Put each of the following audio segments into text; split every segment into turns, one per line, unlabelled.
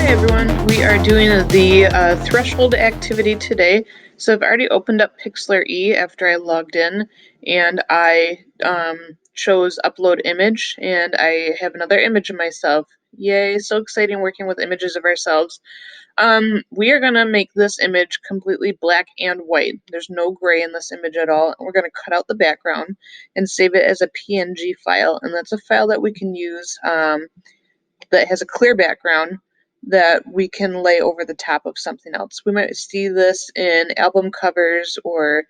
Hi everyone, we are doing the threshold activity today. So I've already opened up Pixlr E after I logged in, and I chose upload image, and I have another image of myself. Yay, so exciting working with images of ourselves. We are gonna make this image completely black and white. There's no gray in this image at all. We're gonna cut out the background and save it as a PNG file, and that's a file that we can use that has a clear background that we can lay over the top of something else. We might see this in album covers or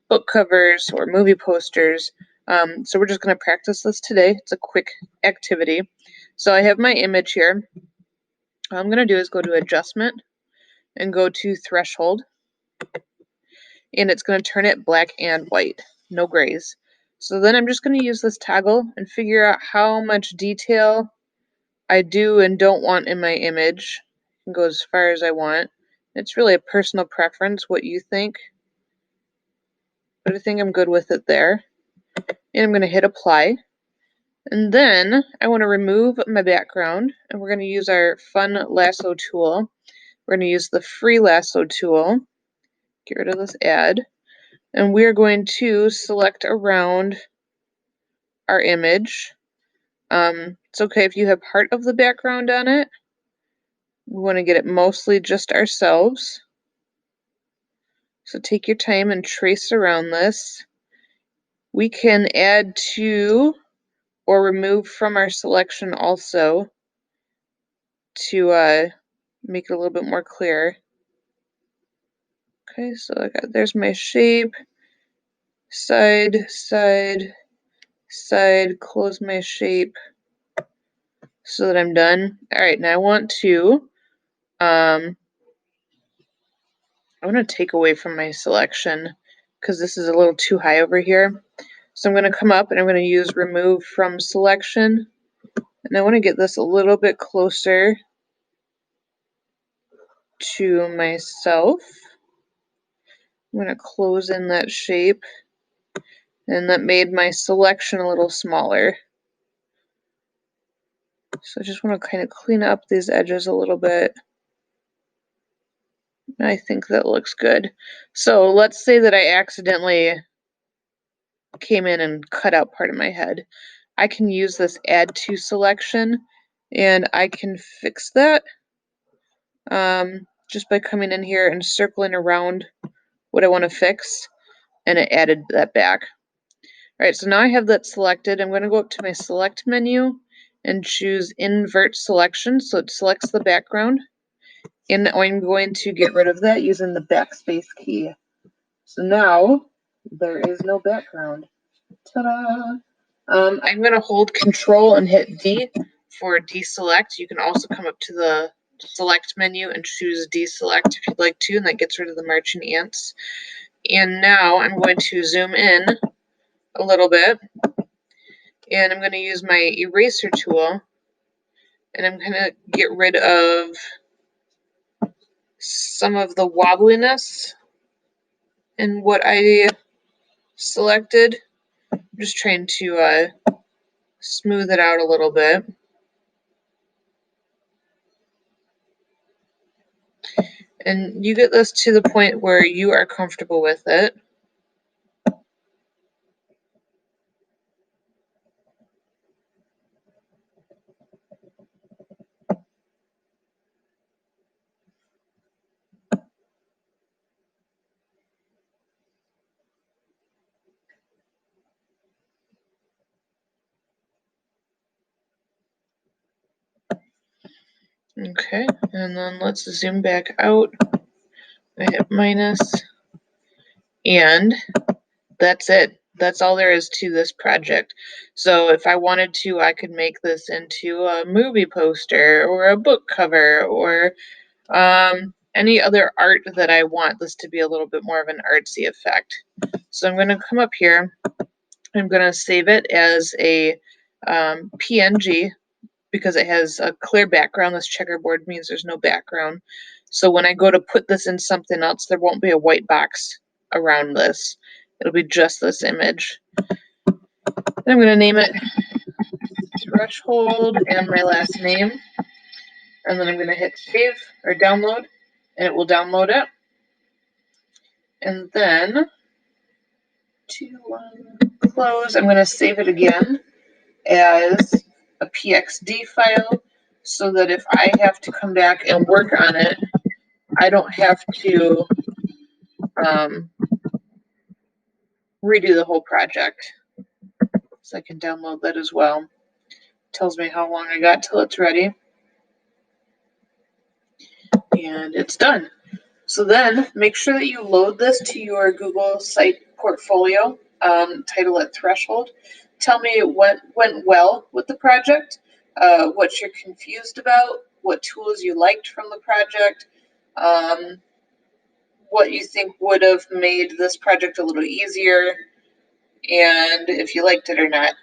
book covers or movie posters. So we're just going to practice this today. It's a quick activity. So I have my image here. All I'm going to do is go to adjustment and go to threshold, and it's going to turn it black and white, no grays. So then I'm just going to use this toggle and figure out how much detail I do and don't want in my image. I can go as far as I want. It's really a personal preference what you think, but I think I'm good with it there. And I'm going to hit apply. And then I want to remove my background, and we're going to use our fun lasso tool. We're going to use the free lasso tool. Get rid of this add. And we're going to select around our image. It's okay if you have part of the background on it. We want to get it mostly just ourselves. So take your time and trace around this. We can add to or remove from our selection also to make it a little bit more clear. Okay, so there's my shape. Side, side, side, close my shape so that I'm done. Alright, now I want to take away from my selection because this is a little too high over here. So I'm going to come up and I'm going to use remove from selection, and I want to get this a little bit closer to myself. I'm going to close in that shape, and that made my selection a little smaller. So I just want to kind of clean up these edges a little bit. I think that looks good. So let's say that I accidentally came in and cut out part of my head. I can use this add to selection, and I can fix that just by coming in here and circling around what I want to fix, and it added that back. Alright, so now I have that selected. I'm going to go up to my select menu and choose invert selection, so it selects the background, and I'm going to get rid of that using the backspace key. So now there is no background. Ta-da! I'm going to hold Control and hit D for deselect. You can also come up to the select menu and choose deselect if you'd like to, and that gets rid of the marching ants. And now I'm going to zoom in a little bit, and I'm going to use my eraser tool, and I'm going to get rid of some of the wobbliness in what I selected. I'm just trying to smooth it out a little bit. And you get this to the point where you are comfortable with it. Okay, and then let's zoom back out. I hit minus, and that's it. That's all there is to this project. So if I wanted to, I could make this into a movie poster or a book cover or any other art that I want this to be a little bit more of an artsy effect. So I'm going to come up here. I'm going to save it as a PNG because it has a clear background. This checkerboard means there's no background. So when I go to put this in something else, there won't be a white box around this. It'll be just this image. And I'm going to name it Threshold and my last name. and then I'm going to hit save or download, and it will download it. And then to close, I'm going to save it again as a PXD file so that if I have to come back and work on it, I don't have to redo the whole project. So I can download that as well. Tells me how long I got till it's ready. And it's done. So then make sure that you load this to your Google site portfolio, title it Threshold. Tell me what went well with the project, what you're confused about, what tools you liked from the project, what you think would have made this project a little easier, and if you liked it or not.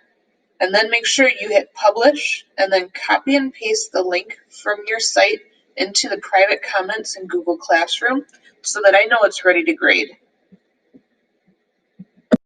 And then make sure you hit publish and then copy and paste the link from your site into the private comments in Google Classroom so that I know it's ready to grade.